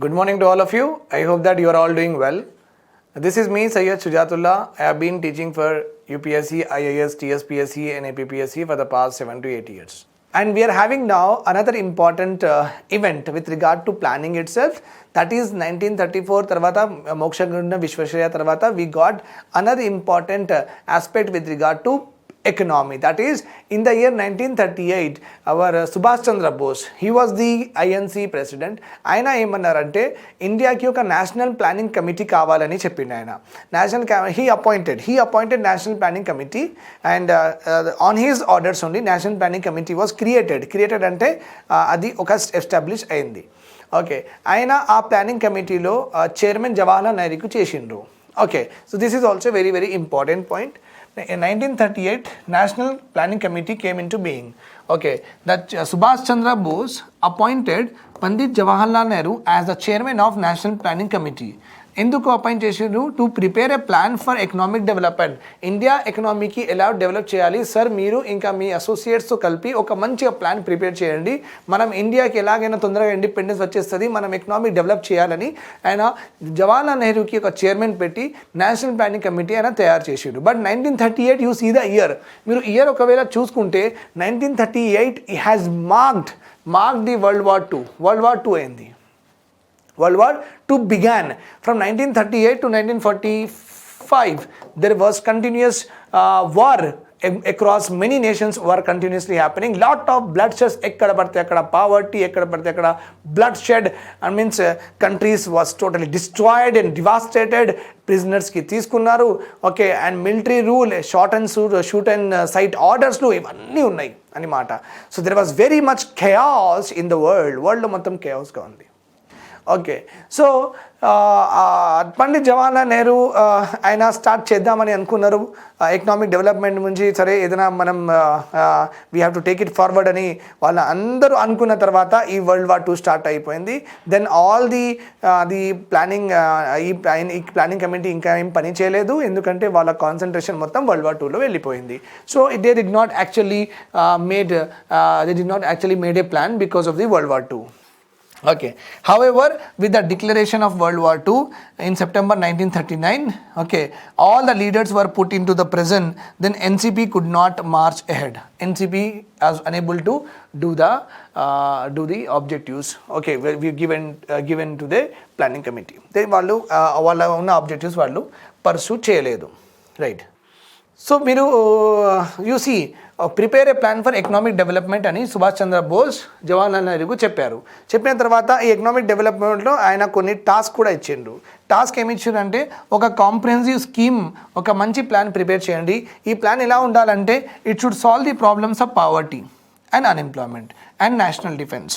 Good morning to all of you. I hope that you are all doing well. This is me, Sujath. I have been teaching for UPSC, IAS, TSPSC and APPSC for the past 7 to 8 years. And we are having now another important event with regard to planning itself. That is 1934 tarvata Moksha Gunda Vishwashraya tarvata we got another important aspect with regard to economy. That is, in the year 1938, our Subhash Chandra Bose, he was the INC president. ఆయన ఏమన్నారంటే ఇండియాకి ఒక national planning committee కావాలని చెప్పిండు ఆయన. He appointed national planning committee, and on his orders only national planning committee was created అంటే అది ఒక ఎస్టాబ్లిష్ అయింది. ఓకే, ఆయన ఆ ప్లానింగ్ కమిటీలో చైర్మన్ జవహర్లాల్ నెహ్రూకు చేసిండ్రు. Okay, so this is also very very important point. In 1938, National Planning Committee came into being. Okay, that Subhash Chandra Bose appointed Pandit Jawaharlal Nehru as the chairman of National Planning Committee. ఎందుకు appoint చేసిండ్రు? To prepare a plan for economic development. India ఎకనామీకి ఎలా develop చేయాలి sir, మీరు ఇంకా మీ అసోసియేట్స్తో కలిపి ఒక మంచిగా ప్లాన్ ప్రిపేర్ చేయండి. మనం ఇండియాకి ఎలాగైనా తొందరగా ఇండిపెండెన్స్ వచ్చేస్తుంది, మనం ఎకనామిక్ డెవలప్ చేయాలని ఆయన జవహర్లాల్ నెహ్రూకి ఒక చైర్మన్ పెట్టి నేషనల్ ప్లానింగ్ కమిటీ ఆయన తయారు చేసిండు. But 1938 you see the year, మీరు ఇయర్ ఒకవేళ చూసుకుంటే 1938 has marked the world war II అయింది. World War II began from 1938 to 1945. There was continuous war across many nations were continuously happening. Lot of bloodshed, ekkada padte akkada poverty, ekkada padte akkada bloodshed. I means countries was totally destroyed and devastated. Prisoners ki తీసుకున్నారు. Okay, and military rule, shoot and sight orders lu ivanni unnai ani mata. So there was very much chaos in the world lo mottham chaos ga undi. Okay, so Pandit Jawaharlal Nehru ఆయన start చేద్దామని అనుకున్నారు economic development నుంచి. సరే, ఏదైనా మనం we have to take it forward అని వాళ్ళ అందరూ అనుకున్న తర్వాత ఈ వరల్డ్ వార్ II స్టార్ట్ అయిపోయింది. దెన్ ఆల్ ది ప్లానింగ్ ఈ ప్లానింగ్ కమిటీ ఇంకా ఏం పని చేయలేదు, ఎందుకంటే వాళ్ళ కాన్సన్ట్రేషన్ మొత్తం వరల్డ్ వార్ IIలో వెళ్ళిపోయింది. So they did not actually made A plan because of the world war II. Okay, however, with the declaration of World War II in September 1939, okay, all the leaders were put into the prison. Then NCP could not march ahead. NCP was unable to do the objectives. Okay, we given to the planning committee. They వాళ్ళు ఉన్న objectives వాళ్ళు pursue చేయలేదు, right? So మీరు you see prepare a plan for economic development అని సుభాష్ చంద్ర బోస్ జవహర్లాల్ నెహ్రూకు చెప్పారు. చెప్పిన తర్వాత ఈ ఎకనామిక్ డెవలప్మెంట్లో ఆయన కొన్ని టాస్క్ కూడా ఇచ్చిండ్రు. టాస్క్ ఏమి ఇచ్చారంటే ఒక కాంప్రహెన్సివ్ స్కీమ్, ఒక మంచి ప్లాన్ ప్రిపేర్ చేయండి. ఈ ప్లాన్ ఎలా ఉండాలంటే it should solve the problems of poverty and unemployment and national defence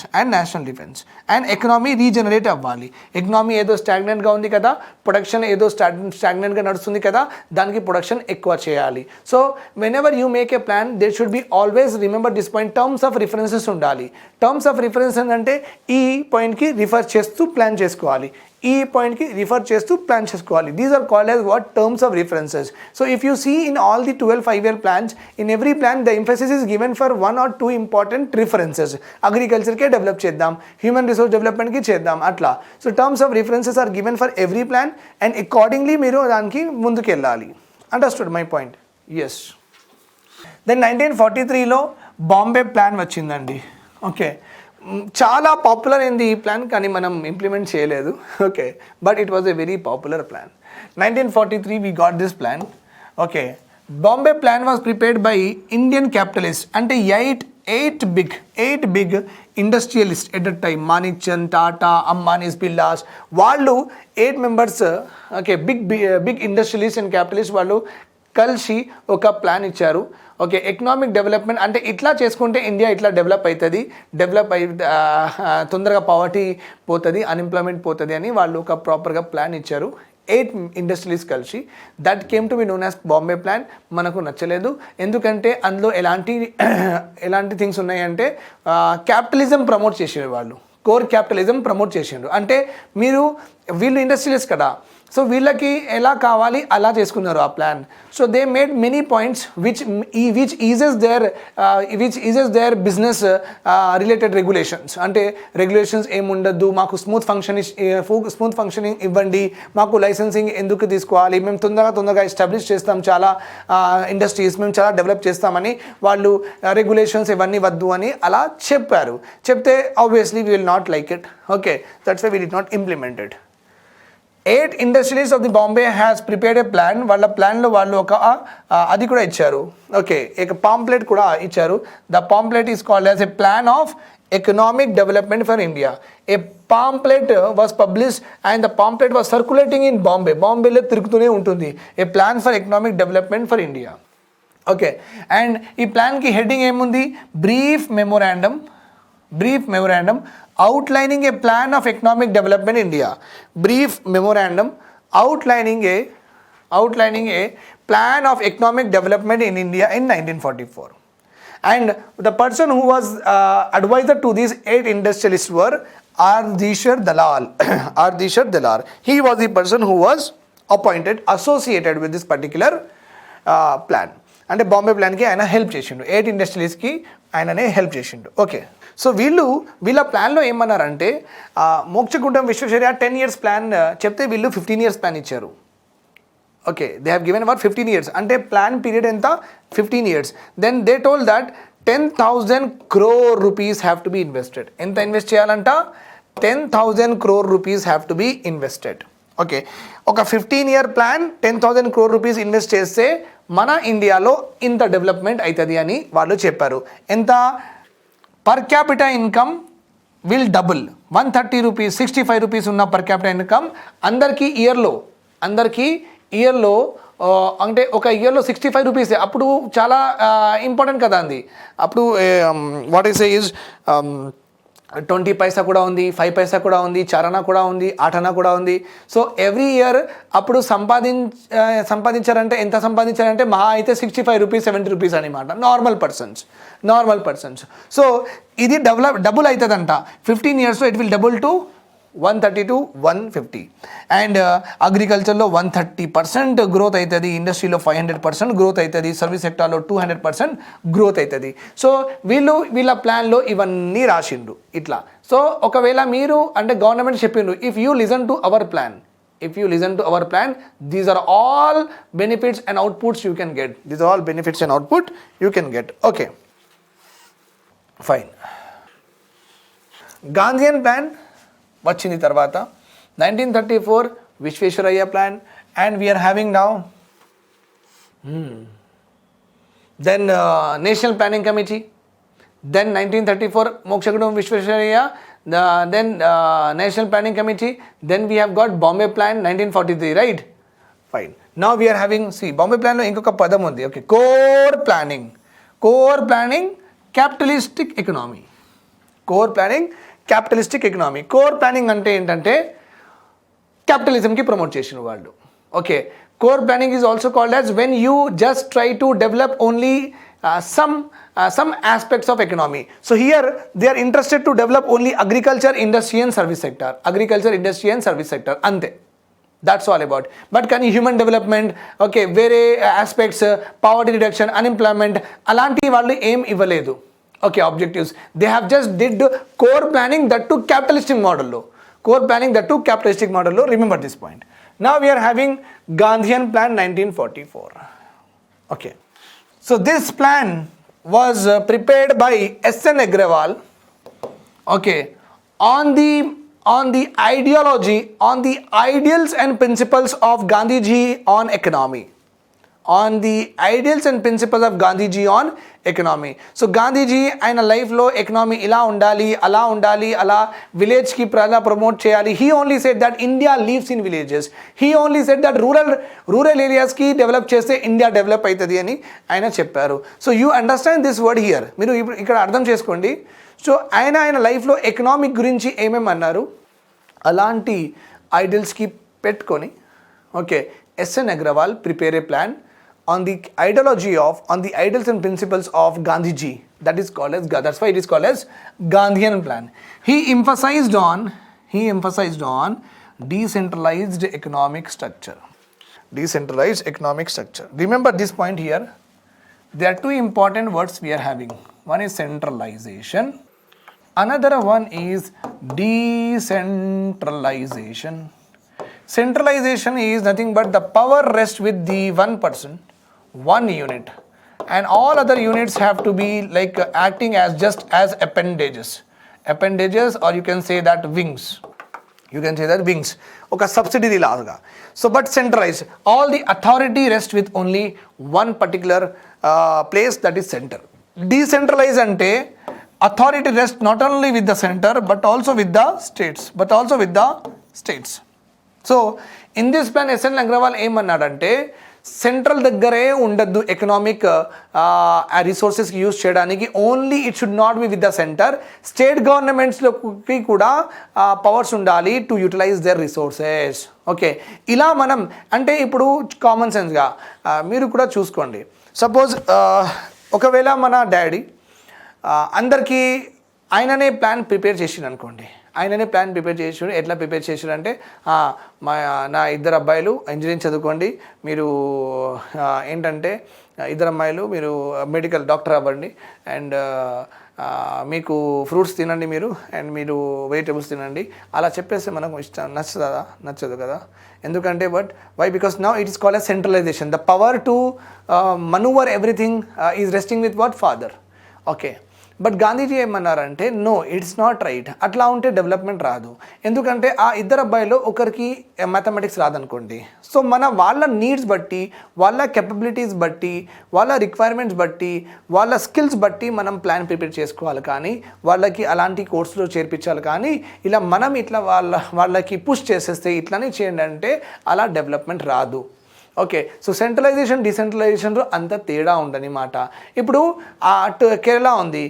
and economy regenerate అవ్వాలి. ఎకనామీ ఏదో స్టాగ్నెంట్గా ఉంది కదా, ప్రొడక్షన్ ఏదో స్టాగ్నెంట్గా నడుస్తుంది కదా, దానికి ప్రొడక్షన్ ఎక్కువ చేయాలి. So whenever you make a plan there should be always remember this point, terms of references ఉండాలి. టర్మ్స్ ఆఫ్ రిఫరెన్స్ అంటే ఈ పాయింట్కి రిఫర్ చేస్తూ ప్లాన్ చేసుకోవాలి, ఈ పాయింట్కి రిఫర్ చేస్తూ ప్లాన్ చేసుకోవాలి. These are called as what, terms of references. So if you see in all the 12 5-year plans, in every plan the emphasis is given for 1 or 2 important references. అగ్రికల్చర్కే develop చేద్దాం, human resource డెవలప్మెంట్కి చేద్దాం, అట్లా. So terms of references are given for every plan and accordingly మీరు దానికి ముందుకు వెళ్ళాలి. Understood my point? Yes. Then 1943లో బాంబే ప్లాన్ వచ్చిందండి. ఓకే, చాలా పాపులర్ అయింది ఈ ప్లాన్, కానీ మనం ఇంప్లిమెంట్ చేయలేదు. Okay, but it was a very popular plan. 1943 we got this plan. Okay, Bombay Plan was prepared by Indian capitalists అంటే eight big industrialists at that time. Manik Chand, Tata, Ambani's, Billas, వాళ్ళు 8 members. Okay, big industrialist and capitalist వాళ్ళు కలిసి ఒక plan ఇచ్చారు. Okay, economic development అంటే ఇట్లా చేసుకుంటే India ఇట్లా డెవలప్ అవుతుంది, తొందరగా పావర్టీ పోతుంది, అన్ఎంప్లాయ్మెంట్ పోతుంది అని వాళ్ళు ఒక ప్రాపర్గా ప్లాన్ ఇచ్చారు. 8 ఇండస్ట్రీస్ కలిసి. That came to be known as Bombay plan. మనకు నచ్చలేదు, ఎందుకంటే అందులో ఎలాంటి థింగ్స్ ఉన్నాయంటే క్యాపిటలిజం ప్రమోట్ చేసేవాళ్ళు, కోర్ క్యాపిటలిజం ప్రమోట్ చేసిండ్రు. అంటే వీళ్ళు ఇండస్ట్రియలిస్ట్ కదా, సో వీళ్ళకి ఎలా కావాలి అలా చేసుకున్నారు ఆ plan. So they made many points which eases their business related regulations. అంటే రెగ్యులేషన్స్ ఏముండద్దు, మాకు స్మూత్ ఫంక్షనింగ్ ఇవ్వండి, మాకు లైసెన్సింగ్ ఎందుకు తీసుకోవాలి, మేము తొందరగా ఎస్టాబ్లిష్ చేస్తాం చాలా ఇండస్ట్రీస్, మేము చాలా డెవలప్ చేస్తామని వాళ్ళు రెగ్యులేషన్స్ ఇవన్నీ వద్దు అని అలా చెప్పారు. చెప్తే obviously we will not like it. Okay, that's why we did not implement it. 8 industries of the Bombay has prepared a plan. వాళ్ళ ప్లాన్లో వాళ్ళు ఒక అది కూడా ఇచ్చారు. ఓకే, ఒక పాంప్లెట్ కూడా ఇచ్చారు. The pamphlet is called as a plan of economic development for India. A pamphlet was published and the pamphlet was circulating in Bombay. బాంబేలో తిరుగుతూనే ఉంటుంది. A plan for economic development for India. Okay, and ఈ ప్లాన్కి heading ఏముంది? Brief memorandum outlining a plan of economic development in India. Brief memorandum outlining a plan of economic development in India in 1944. And the person who was advisor to these 8 industrialists were Ardeshir Dalal. He was the person who was appointed, associated with this particular plan. అంటే బాంబే ప్లాన్కి ఆయన help చేసిండు. 8 ఇండస్ట్రీస్కి ఆయననే help చేసిండు. Okay, so వీళ్ళ ప్లాన్లో ఏమన్నారంటే Mokshagundam Visvesvaraya 10 years plan చెప్తే వీళ్ళు 15 years ప్లాన్ ఇచ్చారు. Okay, they have given about 15 years. అంటే ప్లాన్ పీరియడ్ ఎంత? 15 years. Then they told that 10,000 crore rupees have to be invested. ఎంత ఇన్వెస్ట్ చేయాలంట? 10,000 crore rupees have to be invested. Okay, ఒక 15-year plan 10,000 crore rupees invest చేస్తే మన ఇండియాలో ఇంత development అవుతుంది అని వాళ్ళు చెప్పారు. ఎంత? Per capita income will double. 130 rupees 65 rupees ఉన్న పర్ క్యాపిటల్ ఇన్కమ్ అందరికీ ఇయర్లో అంటే ఒక ఇయర్లో 65 rupees. అప్పుడు చాలా ఇంపార్టెంట్ కదా అండి. అప్పుడు వాట్ ఈస్ ఈజ్ 20 paisa కూడా ఉంది, 5 paisa కూడా ఉంది, 4 ana కూడా ఉంది, 8 ana కూడా ఉంది. సో ఎవ్రీ ఇయర్ అప్పుడు సంపాదించారంటే ఎంత సంపాదించారంటే మహా అయితే 65 rupees 70 rupees అనమాట నార్మల్ పర్సన్స్. సో ఇది డబుల్ అవుతుందంట 15 years. It will double to 130 to 150. అండ్ అగ్రికల్చర్లో 130% గ్రోత్ అవుతుంది, ఇండస్ట్రీలో 500% గ్రోత్ అవుతుంది, సర్వీస్ సెక్టార్లో 200% గ్రోత్ అవుతుంది. సో వీళ్ళ ప్లాన్లో ఇవన్నీ రాసిండ్రు ఇట్లా. సో ఒకవేళ మీరు అంటే గవర్నమెంట్ చెప్పిండ్రు, if you listen to our plan, these are all benefits and outputs you can get. Okay, fine. Gandhian Plan వచ్చింది తర్వాత 1934 Visvesvaraya plan. And we are having now then national planning committee, then 1934 Mokshagundam Visvesvaraya, then national planning committee, then we have got Bombay plan 1943, right? Fine. Now we are having Bombay ప్లాన్లో ఇంకొక పదం ఉంది. Okay, core planning capitalistic economy. Core planning అంటే ఏంటంటే క్యాపిటలిజంకి promote చేసిన వాళ్ళు. Okay, core planning is also called as when you just try to develop only some aspects of economy. So here they are interested to develop only agriculture, industry and service sector. Ante. That's all about. But can human development, okay, వేరే aspects, poverty reduction, unemployment, అలాంటి వాళ్ళు ఏం ఇవ్వలేదు. Okay, objectives. They have just did core planning that to capitalistic model. Remember this point. Now we are having Gandhian Plan 1944. Okay. So this plan was prepared by S.N. Agarwal. Okay. On the ideology, on the ideals and principles of Gandhiji on economy. So Gandhiji ఆయన లైఫ్లో economy ఇలా ఉండాలి, అలా విలేజ్కి promote చేయాలి. He only said that India lives in villages. He only said that rural ఏరియాస్కి develop చేస్తే India develop అవుతుంది అని ఆయన చెప్పారు. So you understand this word here. మీరు ఇక్కడ అర్థం చేసుకోండి. సో ఆయన లైఫ్లో ఎకనామిక్ గురించి ఏమేమి అన్నారు, అలాంటి ఐడియల్స్కి పెట్టుకొని okay S N Agarwal prepare a plan on the ideals and principles of Gandhiji. That's why it is called as Gandhian Plan. He emphasized on decentralized economic structure. Decentralized economic structure. Remember this point here. There are two important words we are having. One is centralization. Another one is decentralization. Centralization is nothing but the power rests with the one person, one unit, and all other units have to be like acting as just as appendages, or you can say that wings. Okay, subsidiary laga. So but centralized, all the authority rests with only one particular place, that is center. Decentralized ante authority rests not only with the center but also with the states. So in this plan SN Agarwal ఏమన్నాడంటే central దగ్గరే ఉండద్దు economic resources use చేయడానికి, only it should not be with the centre. State గవర్నమెంట్స్లోకి కూడా powers ఉండాలి to utilise their resources. Okay, ఇలా మనం అంటే ఇప్పుడు కామన్ సెన్స్గా మీరు కూడా చూసుకోండి. సపోజ్ ఒకవేళ మన డాడీ అందరికీ ఆయననే ప్లాన్ ప్రిపేర్ చేసిండు అనుకోండి. ఎట్లా ప్రిపేర్ చేసాడు అంటే నా ఇద్దరు అబ్బాయిలు ఇంజనీరింగ్ చదువుకోండి, మీరు ఏంటంటే ఇద్దరు అమ్మాయిలు మీరు మెడికల్ డాక్టర్ అవ్వండి, అండ్ మీకు ఫ్రూట్స్ తినండి మీరు, అండ్ మీరు వెజిటేబుల్స్ తినండి. అలా చెప్పేస్తే మనకు ఇష్టం నచ్చదు కదా. ఎందుకంటే but why? Because now it is called a centralisation. The power to manoeuvre everything is resting with what? Father. Okay, but Gandhiji ఏమన్నారంటే నో, ఇట్స్ నాట్ రైట్. అట్లా ఉంటే డెవలప్మెంట్ రాదు. ఎందుకంటే ఆ ఇద్దరు అబ్బాయిలో ఒకరికి మ్యాథమెటిక్స్ రాదనుకోండి, సో వాళ్ళ నీడ్స్ బట్టి, వాళ్ళ కెపబిలిటీస్ బట్టి, వాళ్ళ రిక్వైర్మెంట్స్ బట్టి, వాళ్ళ స్కిల్స్ బట్టి మనం ప్లాన్ ప్రిపేర్ చేసుకోవాలి. కానీ వాళ్ళకి అలాంటి కోర్సులో చేర్పించాలి. కానీ ఇలా మనం ఇట్లా వాళ్ళకి పుష్ చేసేస్తే ఇట్లానే చేయండి అంటే అలా డెవలప్మెంట్ రాదు. ఓకే, సో సెంట్రలైజేషన్ డిసెంట్రలైజేషన్లో అంత తేడా ఉండనమాట. ఇప్పుడు అటు కేరళ ఉంది,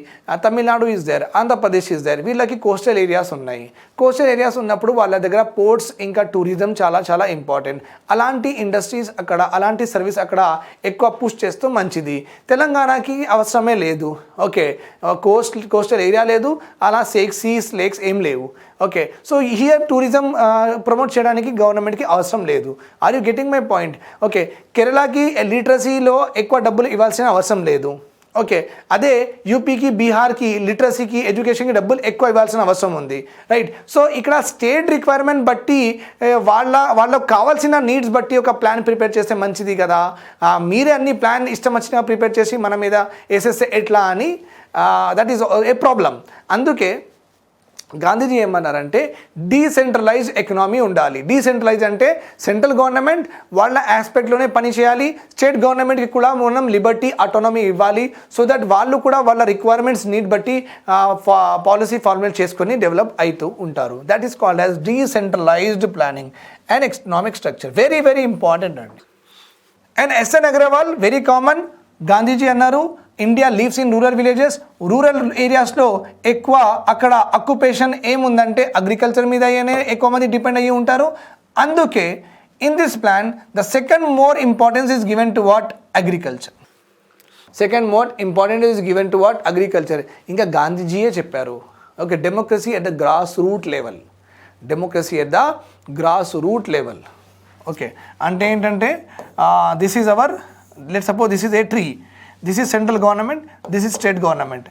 Tamil Nadu is there, Andhra Pradesh is there. వీళ్ళకి కోస్టల్ ఏరియాస్ ఉన్నాయి. కోస్టల్ ఏరియాస్ ఉన్నప్పుడు వాళ్ళ దగ్గర పోర్ట్స్ ఇంకా టూరిజం చాలా చాలా ఇంపార్టెంట్. అలాంటి ఇండస్ట్రీస్ అక్కడ, అలాంటి సర్వీస్ అక్కడ ఎక్కువ పుష్ చేస్తూ మంచిది. తెలంగాణకి అవసరమే లేదు. ఓకే, కోస్టల్ ఏరియా లేదు, అలా సీస్ లేక్స్ ఏం లేవు. Okay, so here tourism promote చేయడానికి గవర్నమెంట్కి అవసరం లేదు. Are you getting my point? Okay, కేరళకి లిటరసీలో ఎక్కువ డబ్బులు ఇవ్వాల్సిన అవసరం లేదు. ఓకే, అదే యూపీకి, బీహార్కి లిటరసీకి, ఎడ్యుకేషన్కి డబ్బులు ఎక్కువ ఇవ్వాల్సిన అవసరం ఉంది. రైట్, సో ఇక్కడ స్టేట్ రిక్వైర్మెంట్ బట్టి వాళ్ళకు కావాల్సిన నీడ్స్ బట్టి ఒక ప్లాన్ ప్రిపేర్ చేస్తే మంచిది కదా. మీరే అన్ని ప్లాన్ ఇష్టం వచ్చినా ప్రిపేర్ చేసి మన మీద వేసేస్తే ఎట్లా అని దట్ ఈస్ ఏ ప్రాబ్లం. అందుకే గాంధీజీ ఏమన్నారంటే డీసెంట్రలైజ్డ్ ఎకనామీ ఉండాలి. డీసెంట్రలైజ్ అంటే సెంట్రల్ గవర్నమెంట్ వాళ్ళ ఆస్పెక్ట్లోనే పని చేయాలి, స్టేట్ గవర్నమెంట్కి కూడా మనం లిబర్టీ, ఆటోనమీ ఇవ్వాలి, సో దట్ వాళ్ళు కూడా వాళ్ళ రిక్వైర్మెంట్స్ నీడ్ బట్టి పాలసీ ఫార్ములేట్ చేసుకొని డెవలప్ అవుతూ ఉంటారు. That is called as decentralised planning and economic structure. Very very important అండి. And SN Agarwal very common. Gandhiji అన్నారు India lives in rural villages. Rural ఏరియాస్లో ఎక్కువ అక్కడ అక్యుపేషన్ ఏముందంటే అగ్రికల్చర్ మీద ఎక్కువ మంది డిపెండ్ అయ్యి ఉంటారు. అందుకే in this plan the second more importance is given to what? Agriculture. Agriculture. ఇంకా గాంధీజీయే చెప్పారు. Okay, democracy at the grass root level. Okay, అంటే ఏంటంటే this is our, let's suppose this is a tree, this is central government, this is state government.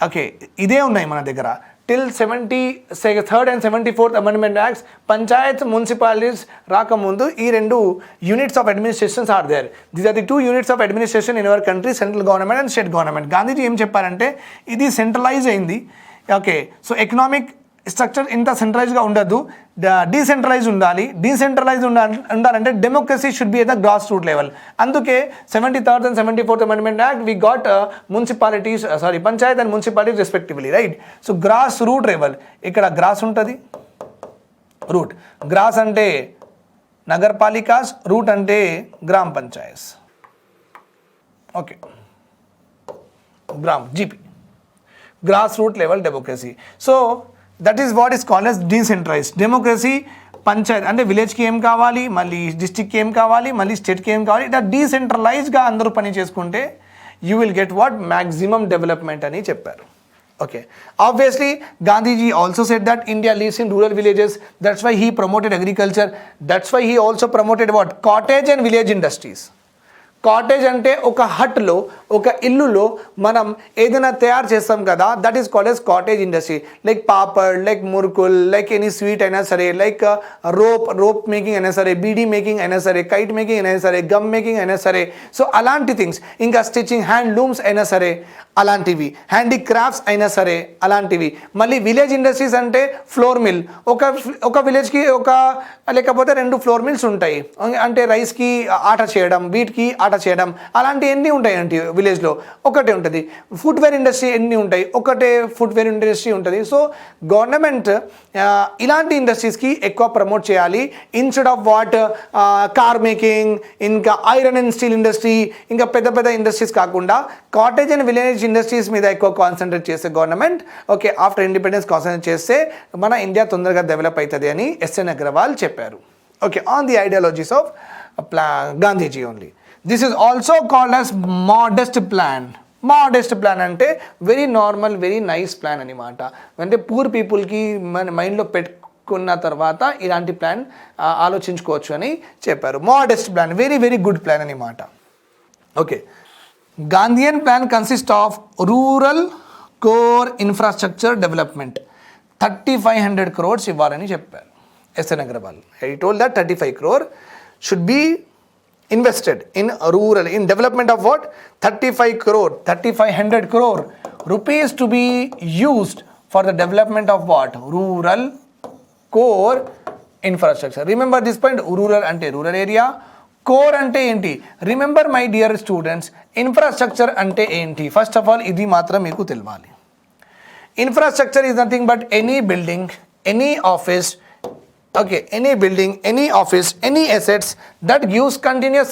Okay, ఇదే ఉన్నాయి మన దగ్గర. Till 73rd and 74th amendment acts panchayat municipalities రాకముందు ఈ రెండు units of administrations are there. These are the two units of administration in our country, central government and state government. Gandhiji ఏం చెప్పారంటే ఇది సెంట్రలైజ్ అయింది. ఓకే, సో ఎకనామిక్ స్ట్రక్చర్ ఇంత సెంట్రలైజ్గా ఉండద్దు, decentralize ఉండాలి. ఉండాలంటే democracy should be at the grass root level. అందుకే 73rd and 74th amendment act we got panchayat and municipalities respectively. Right, so grass root level. ఇక్కడ గ్రాస్ ఉంటుంది, రూట్. గ్రాస్ అంటే నగరపాలికాస్, root అంటే గ్రామ panchayat. Okay, GP, grass root level democracy. So that is what is called as decentralized democracy. Panchayat అంటే విలేజ్కి ఏం కావాలి, మళ్ళీ డిస్ట్రిక్ట్కి ఏం కావాలి, మళ్ళీ స్టేట్కి ఏం కావాలి, ఇట్లా డీసెంట్రలైజ్గా అందరూ పని చేసుకుంటే you will get what? Maximum development అని చెప్పారు. Okay. Obviously, Gandhiji also said that India lives in rural villages. That's why he promoted agriculture. That's why he also promoted what? Cottage and village industries. Cottage అంటే ఒక హట్లో ఒక ఇల్లులో మనం ఏదైనా తయారు చేస్తాం కదా, that is called as cottage industry. Like papad, like మురుకుల్, like any sweet అయినా సరే, లైక్ రోప్ మేకింగ్ అయినా సరే, బీడీ మేకింగ్ అయినా సరే, కైట్ మేకింగ్ అయినా సరే, గమ్ మేకింగ్ అయినా సరే, సో అలాంటి థింగ్స్, ఇంకా స్టిచ్చింగ్, హ్యాండ్ లూమ్స్ అయినా సరే అలాంటివి, హ్యాండీక్రాఫ్ట్స్ అయినా సరే అలాంటివి. మళ్ళీ విలేజ్ ఇండస్ట్రీస్ అంటే ఫ్లోర్ మిల్, ఒక విలేజ్కి ఒక లేకపోతే 2 ఫ్లోర్ మిల్స్ ఉంటాయి. అంటే రైస్కి ఆట చేయడం, వీట్కి ఆట చేయడం, అలాంటివి ఎన్ని ఉంటాయి అంటే విలేజ్లో ఒకటే ఉంటుంది. ఫుట్వేర్ ఇండస్ట్రీ ఎన్ని ఉంటాయి, ఒకటే ఫుట్వేర్ ఇండస్ట్రీ ఉంటుంది. సో గవర్నమెంట్ ఇలాంటి ఇండస్ట్రీస్కి ఎక్కువ ప్రమోట్ చేయాలి. Instead of what car making, ఇంకా ఐరన్ అండ్ స్టీల్ ఇండస్ట్రీ, ఇంకా పెద్ద పెద్ద ఇండస్ట్రీస్ కాకుండా కాటేజ్ అండ్ విలేజ్ ఇండస్ట్రీస్ మీద ఎక్కువ కాన్సన్ట్రేట్ చేసే government, okay, after independence concentrate చేస్తే మన ఇండియా తొందరగా డెవలప్ అవుతుంది అని ఎస్ఎన్ అగర్వాల్ చెప్పారు. Okay, on the ideologies of Gandhiji only. This is also called as modest plan. Modest plan అంటే very normal, very nice plan అనమాట. అంటే పూర్ పీపుల్కి మన మైండ్లో పెట్టుకున్న తర్వాత ఇలాంటి ప్లాన్ ఆలోచించుకోవచ్చు అని చెప్పారు. Modest plan, very very good plan అనమాట. Okay, Gandhian Plan consists of rural core infrastructure development. 3500 crores ఇవ్వాలని చెప్పారు S N Agarwal. I told that 35 crore should be invested in rural, in development of what? 3500 crore rupees to be used for the development of what? Rural core infrastructure. Remember this point, rural అంటే rural area, core అంటే ఏంటి? Remember my dear students, infrastructure అంటే ఏంటి? First of all ఇది మాత్రం మీకు తెలియాలి. Infrastructure is nothing but any building, any office, okay, any building, any office, any assets that gives continuous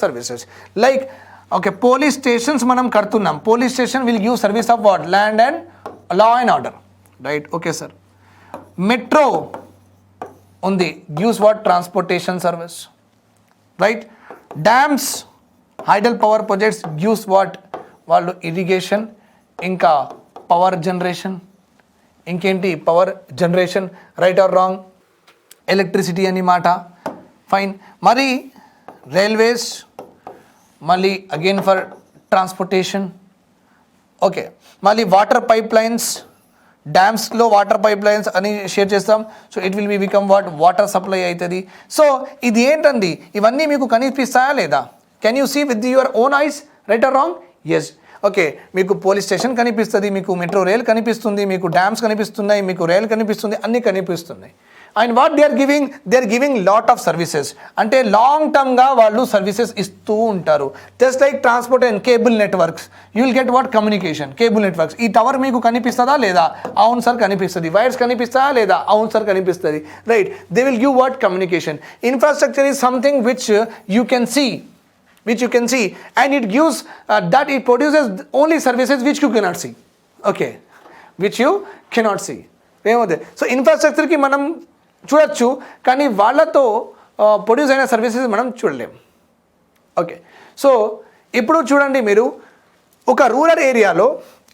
services, like okay, police stations మనం కడుతున్నాం. Police station will give service of what? Land and law and order, right? Okay sir. Metro ఉంది, gives what? Transportation service, right? Dams, hydel power projects gives what? వాళ్ళు irrigation, ఇంకా power generation, ఇంకేంటి? Power generation, right or wrong? Electricity అని మాట, fine. మరి railways, మళ్ళీ again for transportation, okay. మళ్ళీ water pipe lines, డ్యామ్స్లో వాటర్ పైప్ లైన్స్ అని షేర్ చేస్తాం. So it will be become what? Water supply అవుతుంది. సో ఇది ఏంటండి, ఇవన్నీ మీకు కనిపిస్తాయా లేదా? Can you see with your own eyes, right or wrong? Yes. Okay, మీకు పోలీస్ స్టేషన్ కనిపిస్తుంది, మీకు మెట్రో రైల్ కనిపిస్తుంది, మీకు డ్యామ్స్ కనిపిస్తున్నాయి, మీకు రైల్ కనిపిస్తుంది, అన్నీ కనిపిస్తున్నాయి. And what they are giving lot of services. అంటే లాంగ్ టర్మ్గా వాళ్ళు సర్వీసెస్ ఇస్తూ ఉంటారు. Just like transport and cable networks, you will get what? Communication, cable networks. ఈ టవర్ మీకు కనిపిస్తుందా లేదా? అవును సార్ కనిపిస్తుంది. వైర్స్ కనిపిస్తాయా లేదా? అవును సార్ కనిపిస్తుంది, right? They will give what? Communication. Infrastructure is something which you can see, and it gives that it produces only services which you cannot see, okay, which you cannot see. ఏమవుతుంది? So ఇన్ఫ్రాస్ట్రక్చర్కి మనం చూడొచ్చు, కానీ వాళ్ళతో produce అయిన services మనం చూడలేం. Okay, so ఇప్పుడు చూడండి, మీరు ఒక రూరల్ ఏరియాలో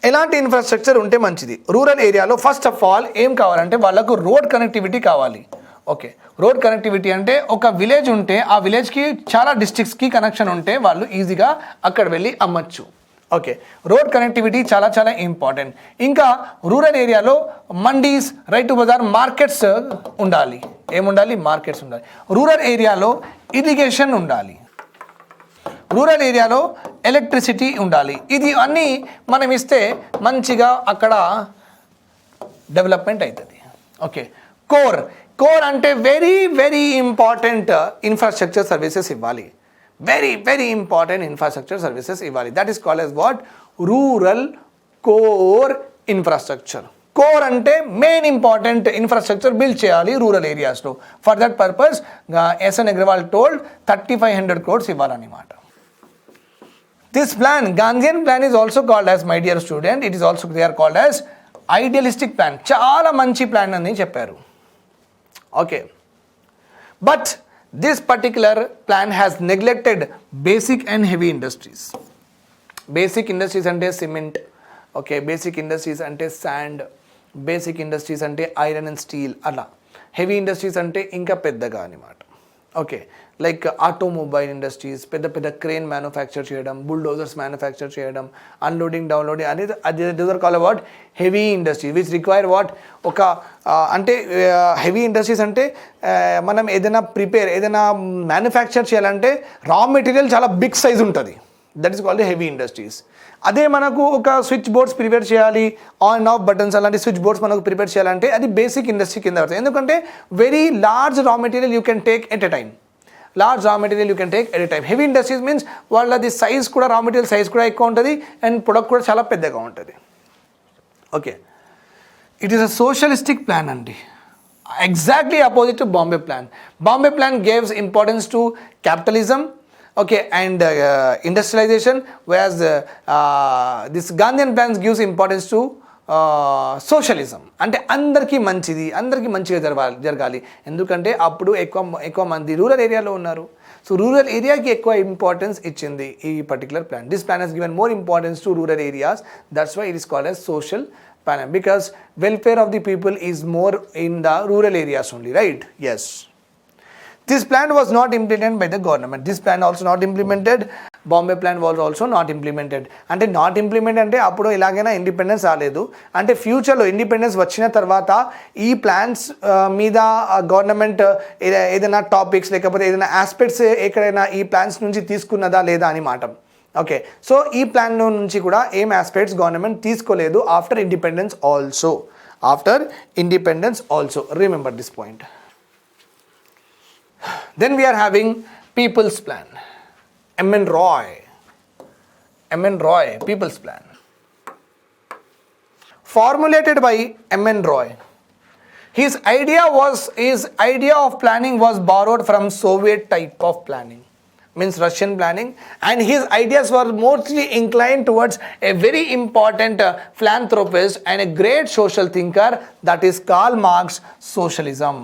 ఎలాంటి ఇన్ఫ్రాస్ట్రక్చర్ ఉంటే మంచిది? రూరల్ ఏరియాలో ఫస్ట్ ఆఫ్ ఆల్ ఏం కావాలంటే వాళ్ళకు రోడ్ కనెక్టివిటీ కావాలి. ఓకే, రోడ్ కనెక్టివిటీ అంటే ఒక విలేజ్ ఉంటే ఆ విలేజ్కి చాలా డిస్ట్రిక్ట్స్కి కనెక్షన్ ఉంటే వాళ్ళు ఈజీగా అక్కడ వెళ్ళి అమ్మచ్చు. ఓకే, రోడ్ కనెక్టివిటీ చాలా చాలా ఇంపార్టెంట్. ఇంకా రూరల్ ఏరియాలో మండీస్, రైట్ టు బజార్, మార్కెట్స్ ఉండాలి. ఏముండాలి? మార్కెట్స్ ఉండాలి. రూరల్ ఏరియాలో ఇరిగేషన్ ఉండాలి. రూరల్ ఏరియాలో ఎలక్ట్రిసిటీ ఉండాలి. ఇది అన్నీ మనం ఇస్తే మంచిగా అక్కడ డెవలప్మెంట్ అవుతుంది. ఓకే, కోర్ అంటే very very important infrastructure services ఇవ్వాలి. Very very important infrastructure services ఇవ్వాలి. That is called as what? Rural core infrastructure. Core అంటే మెయిన్ ఇంపార్టెంట్ ఇన్ఫ్రాస్ట్రక్చర్ బిల్డ్ చేయాలి రూరల్ ఏరియాస్లో. For that purpose SN Agarwal told 3500 crores ఇవ్వాలన్నమాట. This plan, Gandhian Plan, is also called as, my dear student, it is also they are called as idealistic plan. చాలా మంచి plan అని చెప్పారు. Okay, but this particular plan has neglected basic and heavy industries. Basic industries అంటే cement, okay, basic industries అంటే sand, basic industries అంటే iron and steel, అలా. Heavy industries అంటే ఇంకా పెద్దగా అనమాట. ఓకే, లైక్ ఆటోమొబైల్ ఇండస్ట్రీస్, పెద్ద పెద్ద క్రేన్ మ్యానుఫ్యాక్చర్ చేయడం, బుల్డోజర్స్ మ్యానుఫ్యాక్చర్ చేయడం, అన్లోడింగ్ డౌన్లోడింగ్ అనేది అది call about heavy industry which require what ఒక అంటే హెవీ ఇండస్ట్రీస్ అంటే మనం ఏదైనా మ్యానుఫ్యాక్చర్ చేయాలంటే రా మెటీరియల్ చాలా బిగ్ సైజ్ ఉంటుంది, that is called heavy industries. అదే మనకు ఒక స్విచ్ బోర్డ్స్ ప్రిపేర్ చేయాలి, ఆన్ అండ్ ఆఫ్ బటన్స్ అలాంటి స్విచ్ బోర్డ్స్ మనకు ప్రిపేర్ చేయాలంటే అది బేసిక్ ఇండస్ట్రీ కింద పడుతుంది. ఎందుకంటే very large raw material you can take at a time. Large raw material you can take at a time. Heavy industries means వాళ్ళది size కూడా, raw material size కూడా ఎక్కువ ఉంటుంది అండ్ ప్రొడక్ట్ కూడా చాలా పెద్దగా ఉంటుంది. Okay, it is a socialistic plan అండి, exactly opposite to Bombay plan. Bombay plan gave importance to capitalism, okay, and industrialization, whereas this Gandhian plans gives importance to socialism. అంటే అందరికీ మంచిగా జరగాలి. ఎందుకంటే అప్పుడు ఎక్కువ మంది రూరల్ ఏరియాలో ఉన్నారు. సో రూరల్ ఏరియాకి ఎక్కువ ఇంపార్టెన్స్ ఇచ్చింది ఈ particular plan. This plan has given more importance to rural areas. That's why it is called as social plan, because welfare of the people is more in the rural areas only, right? Yes. This plan was not implemented by the government. This plan also not implemented. Bombay Plan was also not implemented. అంటే not implement అంటే అప్పుడు ఎలాగైనా independence రాలేదు. అంటే ఫ్యూచర్లో independence వచ్చిన తర్వాత ఈ ప్లాన్స్ మీద గవర్నమెంట్ ఏదైనా టాపిక్స్ లేకపోతే ఏదైనా ఆస్పెక్ట్స్ ఎక్కడైనా ఈ ప్లాన్స్ నుంచి తీసుకున్నదా లేదా అని మాట. ఓకే, సో ఈ ప్లాన్ నుంచి కూడా ఏం ఆస్పెక్ట్స్ గవర్నమెంట్ తీసుకోలేదు after independence also. Remember this point. Then we are having People's Plan. M.N. Roy, People's Plan. Formulated by M.N. Roy. His idea of planning was borrowed from Soviet type of planning, means Russian planning, and his ideas were mostly inclined towards a very important philanthropist and a great social thinker, that is Karl Marx. Socialism.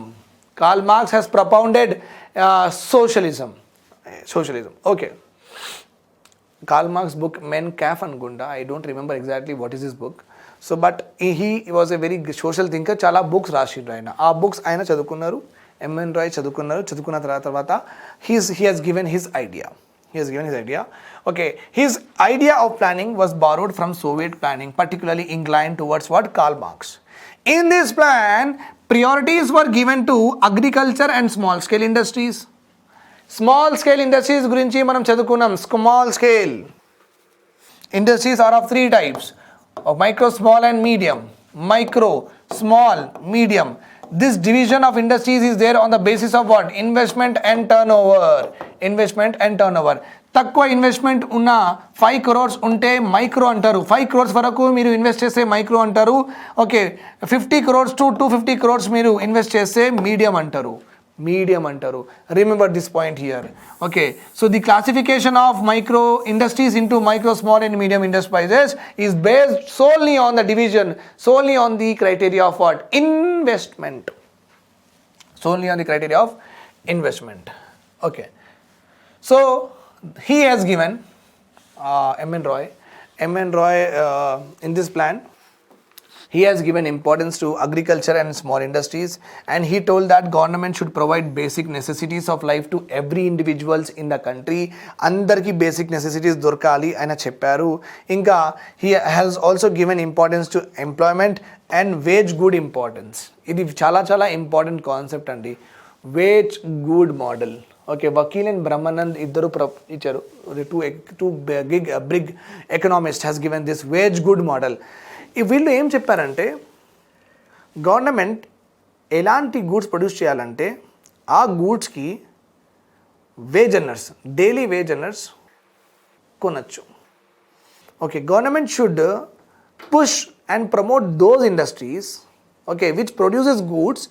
Karl Marx has propounded socialism. Okay. Karl Marx book Men Kaif Angunda, I don't remember exactly what is his book. So but he was a very social thinker. Chala books రాసిండ్రు ఆయన. ఆ books ఆయన చదువుకున్నారు. M.N. Roy చదువుకున్న తర్వాత he has given his idea. Okay, his idea of planning was borrowed from Soviet planning, particularly inclined towards what? Karl Marx. In this plan, priorities were given to agriculture and small scale industries. Small scale industries గురించి మనం చదువుకున్నాం. Small scale industries are of three types: micro, small and medium. Micro, small, medium. This division of industries is there on the basis of what? Investment and turnover. తక్కువ investment ఉన్న 5 crores ఉంటే micro అంటారు. 5 crores వరకు మీరు invest చేస్తే micro అంటారు. Okay, 50 crores to 250 crores మీరు invest చేస్తే మీడియం అంటారు. Remember this point here. Okay, so the classification of micro industries into micro, small and medium enterprises is based solely on the division, solely on the criteria of what? Investment. Okay, so he has given M.N. Roy in this plan. He has given importance to agriculture and small industries, and he told that government should provide basic necessities of life to every individuals in the country. Andarki basic necessities dorkali aina chepparu. Inka he has also given importance to employment and wage good importance. Idi chala important concept andi, wage good model. Okay, Vakil and Brahmanand iddaru icharu, two big economists has given this wage good model. ఈ వీళ్ళు ఏం చెప్పారంటే government ఎలాంటి goods produce చేయాలంటే ఆ గూడ్స్కి daily wage earners కొనచ్చు. Okay, government should push and promote those industries, okay, which produces goods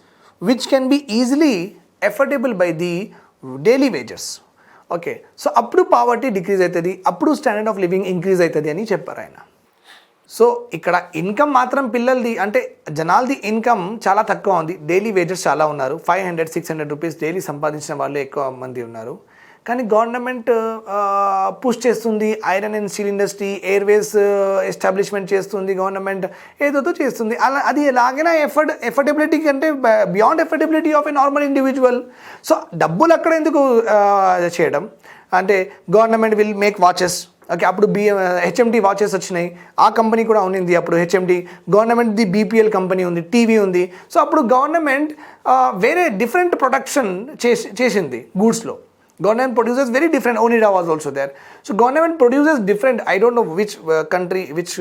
which can be easily affordable by the daily wages. Okay, so అప్పుడు poverty decrease అవుతుంది, అప్పుడు standard of living increase అవుతుంది అని చెప్పారు ఆయన. So ఇక్కడ income మాత్రం పిల్లలది అంటే జనాలది ఇన్కమ్ చాలా తక్కువ ఉంది, డైలీ వేజెస్ చాలా ఉన్నారు. 500-600 రూపీస్ డైలీ సంపాదించిన వాళ్ళు ఎక్కువ మంది ఉన్నారు. కానీ గవర్నమెంట్ పుష్ చేస్తుంది, iron and steel industry, Airways establishment చేస్తుంది, గవర్నమెంట్ ఏదో చేస్తుంది. అలా అది ఎలాగైనా ఎఫర్డబిలిటీ కంటే beyond affordability of a normal individual. So డబ్బులు అక్కడ ఎందుకు చేయడం అంటే government will make watches. Okay, అప్పుడు హెచ్ఎండి వాచెస్ వచ్చినాయి, ఆ కంపెనీ కూడా ఉన్నింది అప్పుడు హెచ్ఎండి. గవర్నమెంట్ది బీపీఎల్ కంపెనీ ఉంది, టీవీ ఉంది. సో అప్పుడు గవర్నమెంట్ వేరే డిఫరెంట్ ప్రొడక్షన్ చేసింది గూడ్స్లో. Government produces very different. Onida was also there. So government produces different. I don't know which country, which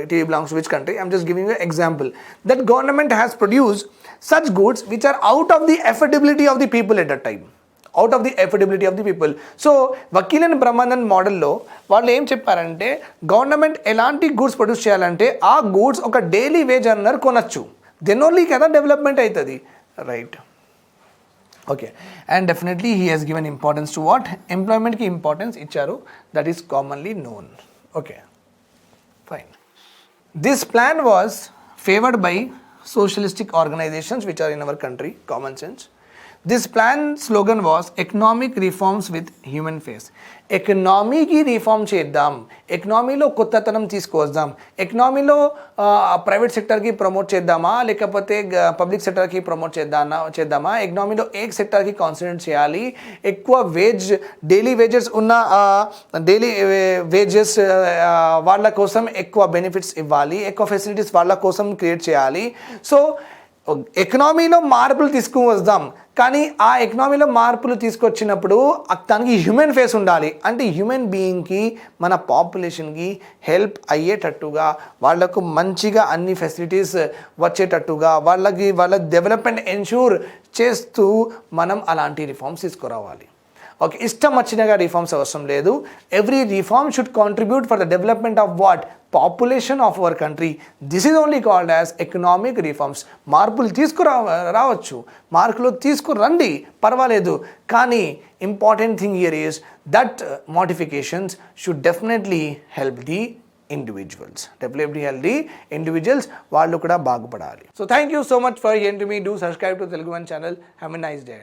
TV belongs to which country. I'm just giving you an example. That government has produced such goods which are out of the affordability of the people at that time. Out of the affordability of the people. So Vakil and Brahmanan మోడల్లో వాళ్ళు ఏం చెప్పారంటే government ఎలాంటి goods produce చేయాలంటే ఆ goods ఒక daily wage అన్నర్ కొనచ్చు. దెన్ ఓన్లీ కదా డెవలప్మెంట్ అవుతుంది, right? Okay, and definitely he has given importance to what? ఎంప్లాయ్మెంట్కి ఇంపార్టెన్స్ ఇచ్చారు. That is commonly known. Okay, fine. This plan was favoured by socialistic organisations which are in our country. Common sense. This plan slogan was economic reforms with human face. ఎకనామీకి reform చేద్దాం, ఎకనామీలో కొత్తతనం తీసుకొద్దాం, ఎకనామీలో private సెక్టర్కి promote చేద్దామా లేకపోతే public సెక్టర్కి promote చేద్దామా, ఎకనామీలో ఏ సెక్టర్కి concentrate చేయాలి, ఎక్కువ daily wages ఉన్న డైలీ వేజెస్ వాళ్ళ కోసం ఎక్కువ బెనిఫిట్స్ ఇవ్వాలి, ఎక్కువ ఫెసిలిటీస్ వాళ్ళ కోసం క్రియేట్ చేయాలి. సో ఎకనామీలో మార్పులు తీసుకువద్దాం, కానీ ఆ ఎకనామీలో మార్పులు తీసుకొచ్చినప్పుడు దానికి హ్యూమన్ ఫేస్ ఉండాలి. అంటే హ్యూమన్ బీయింగ్కి మన పాపులేషన్కి హెల్ప్ అయ్యేటట్టుగా, వాళ్లకు మంచిగా అన్ని ఫెసిలిటీస్ వచ్చేటట్టుగా, వాళ్ళ డెవలప్మెంట్ ఎన్ష్యూర్ చేస్తూ మనం అలాంటి రిఫార్మ్స్ తీసుకురావాలి. ఓకే, ఇష్టం వచ్చినగా రిఫార్మ్స్ అవసరం లేదు. Every reform should contribute for the development of what? Population of our country. This is only called as economic reforms. మార్పులు రావచ్చు, మార్కులు తీసుకురండి, పర్వాలేదు. కానీ important thing here is that modifications should definitely help the individuals. Definitely help the individuals, వాళ్ళు కూడా బాగుపడాలి. So thank you so much for hearing to me. Do subscribe to Telugu one channel. Have a nice day.